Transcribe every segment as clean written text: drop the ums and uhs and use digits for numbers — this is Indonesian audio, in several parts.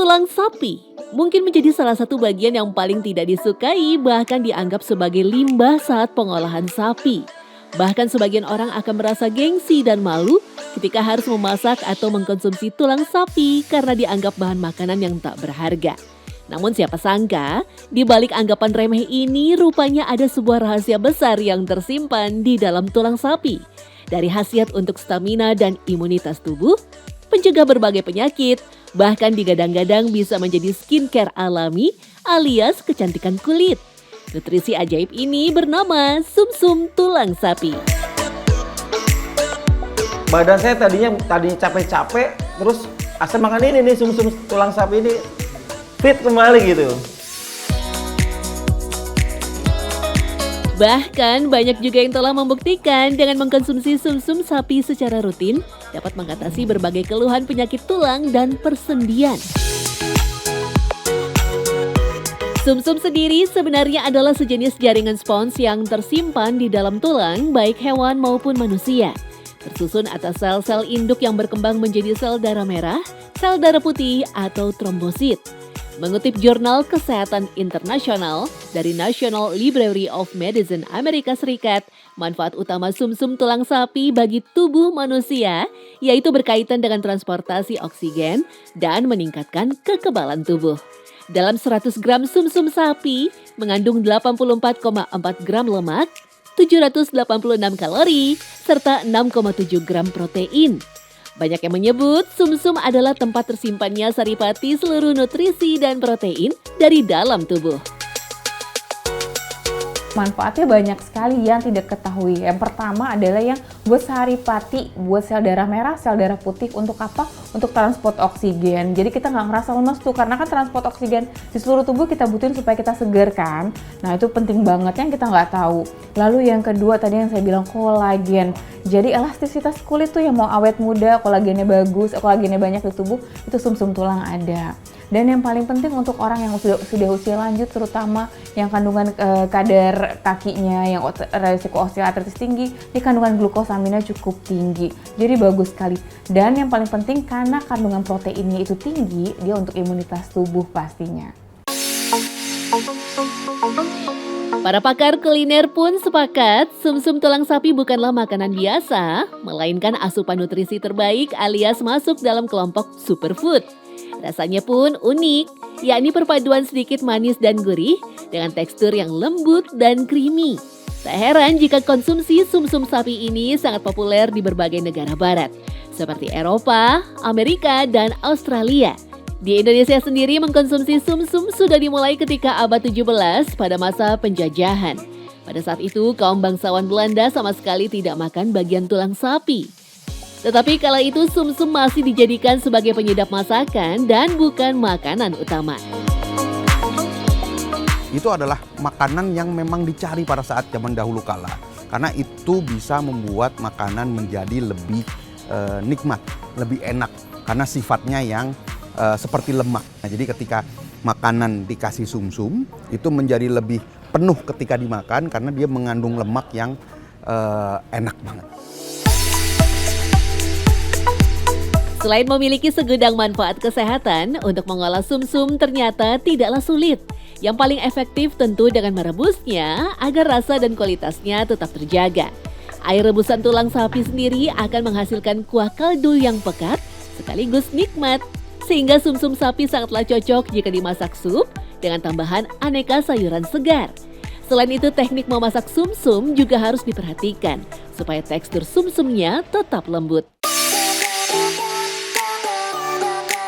Tulang sapi mungkin menjadi salah satu bagian yang paling tidak disukai, bahkan dianggap sebagai limbah saat pengolahan sapi. Bahkan sebagian orang akan merasa gengsi dan malu ketika harus memasak atau mengkonsumsi tulang sapi karena dianggap bahan makanan yang tak berharga. Namun siapa sangka, di balik anggapan remeh ini rupanya ada sebuah rahasia besar yang tersimpan di dalam tulang sapi. Dari khasiat untuk stamina dan imunitas tubuh, pencegah berbagai penyakit, bahkan digadang-gadang bisa menjadi skincare alami alias kecantikan kulit. Nutrisi ajaib ini bernama sumsum tulang sapi. Badan saya tadinya capek-capek, terus asal makan ini nih sumsum tulang sapi ini fit kembali gitu. Bahkan banyak juga yang telah membuktikan dengan mengkonsumsi sumsum sapi secara rutin dapat mengatasi berbagai keluhan penyakit tulang dan persendian. Sumsum sendiri sebenarnya adalah sejenis jaringan spons yang tersimpan di dalam tulang baik hewan maupun manusia. Tersusun atas sel-sel induk yang berkembang menjadi sel darah merah, sel darah putih atau trombosit. Mengutip Jurnal Kesehatan Internasional dari National Library of Medicine Amerika Serikat, manfaat utama sumsum tulang sapi bagi tubuh manusia yaitu berkaitan dengan transportasi oksigen dan meningkatkan kekebalan tubuh. Dalam 100 gram sumsum sapi mengandung 84,4 gram lemak, 786 kalori, serta 6,7 gram protein. Banyak yang menyebut sumsum adalah tempat tersimpannya saripati seluruh nutrisi dan protein dari dalam tubuh. Manfaatnya banyak sekali yang tidak ketahui. Yang pertama adalah yang buat saripati, buat sel darah merah, sel darah putih. Untuk apa? Untuk transport oksigen. Jadi kita nggak ngerasa lemas tuh, karena kan transport oksigen di seluruh tubuh kita butuhin supaya kita segar kan. Nah itu penting banget yang kita nggak tahu. Lalu yang kedua tadi yang saya bilang kolagen. Jadi elastisitas kulit tuh yang mau awet muda, kolagennya bagus, kolagennya banyak di tubuh, itu sumsum tulang ada. Dan yang paling penting untuk orang yang sudah usia lanjut, terutama yang kandungan kadar kakinya yang resiko osteoartritis tinggi, di kandungan glukosaminnya cukup tinggi. Jadi bagus sekali. Dan yang paling penting karena kandungan proteinnya itu tinggi, dia untuk imunitas tubuh pastinya. Para pakar kuliner pun sepakat sumsum tulang sapi bukanlah makanan biasa, melainkan asupan nutrisi terbaik alias masuk dalam kelompok superfood. Rasanya pun unik, yakni perpaduan sedikit manis dan gurih dengan tekstur yang lembut dan creamy. Tak heran jika konsumsi sumsum sapi ini sangat populer di berbagai negara barat, seperti Eropa, Amerika, dan Australia. Di Indonesia sendiri mengkonsumsi sumsum sudah dimulai ketika abad 17 pada masa penjajahan. Pada saat itu kaum bangsawan Belanda sama sekali tidak makan bagian tulang sapi. Tetapi kala itu sumsum masih dijadikan sebagai penyedap masakan dan bukan makanan utama. Itu adalah makanan yang memang dicari pada saat zaman dahulu kala. Karena itu bisa membuat makanan menjadi lebih nikmat, lebih enak. Karena sifatnya yang seperti lemak. Nah, jadi ketika makanan dikasih sumsum itu menjadi lebih penuh ketika dimakan karena dia mengandung lemak yang enak banget. Selain memiliki segudang manfaat kesehatan, untuk mengolah sumsum ternyata tidaklah sulit. Yang paling efektif tentu dengan merebusnya agar rasa dan kualitasnya tetap terjaga. Air rebusan tulang sapi sendiri akan menghasilkan kuah kaldu yang pekat sekaligus nikmat. Sehingga sumsum sapi sangatlah cocok jika dimasak sup dengan tambahan aneka sayuran segar. Selain itu teknik memasak sumsum juga harus diperhatikan supaya tekstur sumsumnya tetap lembut.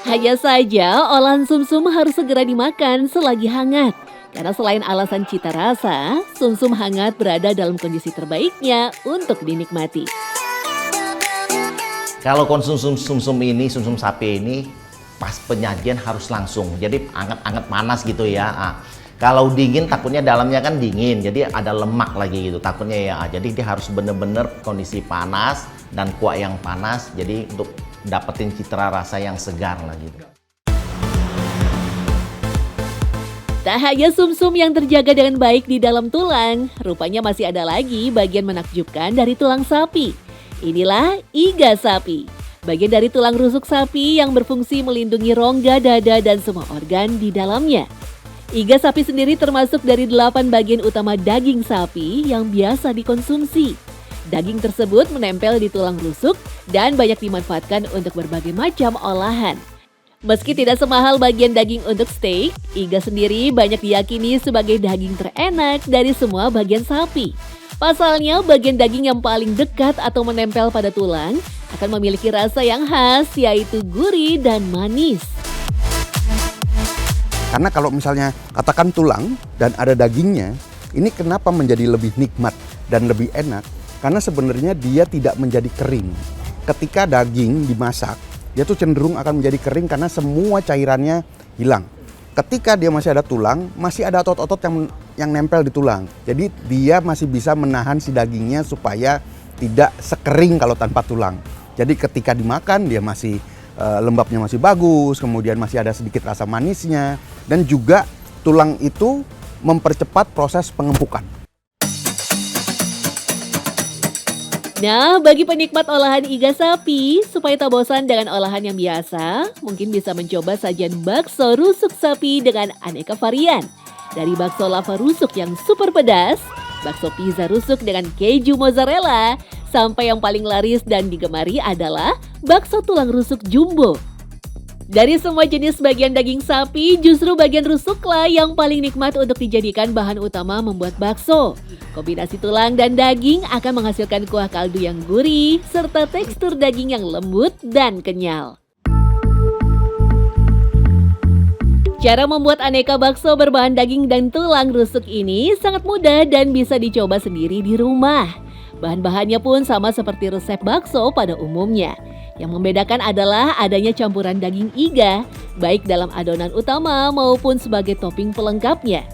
Hanya saja olahan sumsum harus segera dimakan selagi hangat. Karena selain alasan cita rasa, sumsum hangat berada dalam kondisi terbaiknya untuk dinikmati. Kalau konsumsi sumsum sapi ini pas penyajian harus langsung. Jadi anget-anget panas gitu ya. Kalau dingin takutnya dalamnya kan dingin, jadi ada lemak lagi gitu takutnya ya. Jadi dia harus bener-bener kondisi panas dan kuah yang panas. Jadi untuk dapetin citra rasa yang segar lah gitu. Tak hanya sumsum yang terjaga dengan baik di dalam tulang, rupanya masih ada lagi bagian menakjubkan dari tulang sapi. Inilah iga sapi. bagian dari tulang rusuk sapi yang berfungsi melindungi rongga dada dan semua organ di dalamnya. Iga sapi sendiri termasuk dari 8 bagian utama daging sapi yang biasa dikonsumsi. Daging tersebut menempel di tulang rusuk dan banyak dimanfaatkan untuk berbagai macam olahan. Meski tidak semahal bagian daging untuk steak, iga sendiri banyak diyakini sebagai daging terenak dari semua bagian sapi. Pasalnya, bagian daging yang paling dekat atau menempel pada tulang akan memiliki rasa yang khas, yaitu gurih dan manis. Karena kalau misalnya katakan tulang dan ada dagingnya, ini kenapa menjadi lebih nikmat dan lebih enak? Karena sebenarnya dia tidak menjadi kering. Ketika daging dimasak, dia tuh cenderung akan menjadi kering karena semua cairannya hilang. Ketika dia masih ada tulang, masih ada otot-otot yang nempel di tulang. Jadi dia masih bisa menahan si dagingnya supaya tidak sekering kalau tanpa tulang. Jadi ketika dimakan dia masih lembabnya masih bagus, kemudian masih ada sedikit rasa manisnya, dan juga tulang itu mempercepat proses pengempukan. Nah, bagi penikmat olahan iga sapi, supaya tak bosan dengan olahan yang biasa, mungkin bisa mencoba sajian bakso rusuk sapi dengan aneka varian. Dari bakso lava rusuk yang super pedas, bakso pizza rusuk dengan keju mozzarella, sampai yang paling laris dan digemari adalah bakso tulang rusuk jumbo. Dari semua jenis bagian daging sapi, justru bagian rusuklah yang paling nikmat untuk dijadikan bahan utama membuat bakso. Kombinasi tulang dan daging akan menghasilkan kuah kaldu yang gurih, serta tekstur daging yang lembut dan kenyal. Cara membuat aneka bakso berbahan daging dan tulang rusuk ini sangat mudah dan bisa dicoba sendiri di rumah. Bahan-bahannya pun sama seperti resep bakso pada umumnya. Yang membedakan adalah adanya campuran daging iga, baik dalam adonan utama maupun sebagai topping pelengkapnya.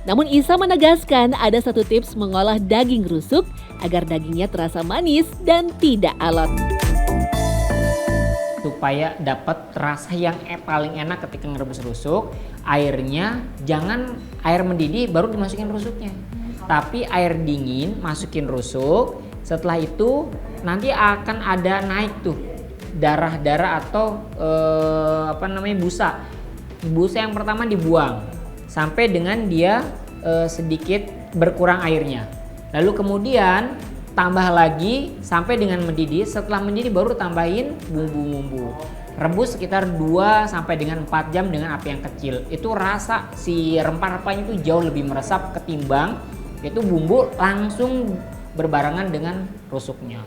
Namun Isa menegaskan ada satu tips mengolah daging rusuk agar dagingnya terasa manis dan tidak alot. Supaya dapat rasa yang paling enak ketika ngerebus rusuk, airnya jangan air mendidih baru dimasukin rusuknya. Tapi air dingin masukin rusuk, setelah itu nanti akan ada naik tuh darah-darah atau busa. Busa yang pertama dibuang sampai dengan dia sedikit berkurang airnya. Lalu kemudian tambah lagi sampai dengan mendidih. Setelah mendidih baru tambahin bumbu-bumbu. Rebus sekitar 2 sampai dengan 4 jam dengan api yang kecil. Itu rasa si rempah-rempahnya itu jauh lebih meresap ketimbang itu bumbu langsung berbarengan dengan rusuknya.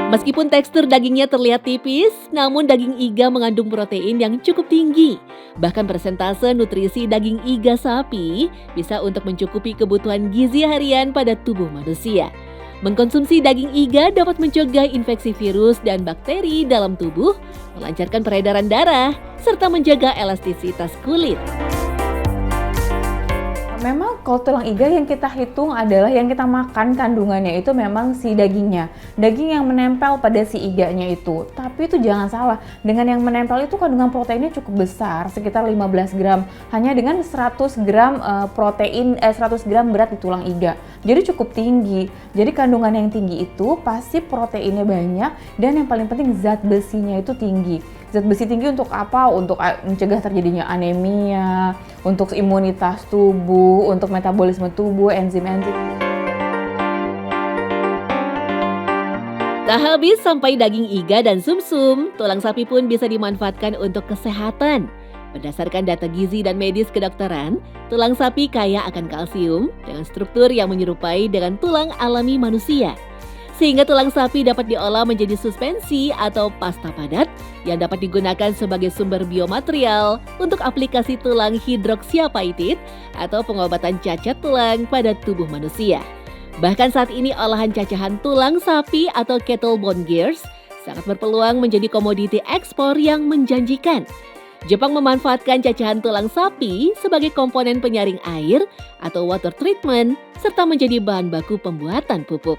Meskipun tekstur dagingnya terlihat tipis, namun daging iga mengandung protein yang cukup tinggi. Bahkan persentase nutrisi daging iga sapi bisa untuk mencukupi kebutuhan gizi harian pada tubuh manusia. Mengkonsumsi daging iga dapat mencegah infeksi virus dan bakteri dalam tubuh, melancarkan peredaran darah, serta menjaga elastisitas kulit. Memang kalau tulang iga yang kita hitung adalah yang kita makan kandungannya itu memang si dagingnya. Daging yang menempel pada si iganya itu. Tapi itu jangan salah, dengan yang menempel itu kandungan proteinnya cukup besar, sekitar 15 gram. Hanya dengan 100 gram 100 gram berat di tulang iga. Jadi cukup tinggi. Jadi kandungan yang tinggi itu pasti proteinnya banyak dan yang paling penting zat besinya itu tinggi. Zat besi tinggi untuk apa? Untuk mencegah terjadinya anemia, untuk imunitas tubuh, untuk metabolisme tubuh, enzim-enzim. Tak habis sampai daging iga dan sumsum, tulang sapi pun bisa dimanfaatkan untuk kesehatan. Berdasarkan data gizi dan medis kedokteran, tulang sapi kaya akan kalsium dengan struktur yang menyerupai dengan tulang alami manusia. Sehingga tulang sapi dapat diolah menjadi suspensi atau pasta padat yang dapat digunakan sebagai sumber biomaterial untuk aplikasi tulang hidroksiapatit atau pengobatan cacat tulang pada tubuh manusia. Bahkan saat ini olahan cacahan tulang sapi atau cattle bone gears sangat berpeluang menjadi komoditi ekspor yang menjanjikan. Jepang memanfaatkan cacahan tulang sapi sebagai komponen penyaring air atau water treatment serta menjadi bahan baku pembuatan pupuk.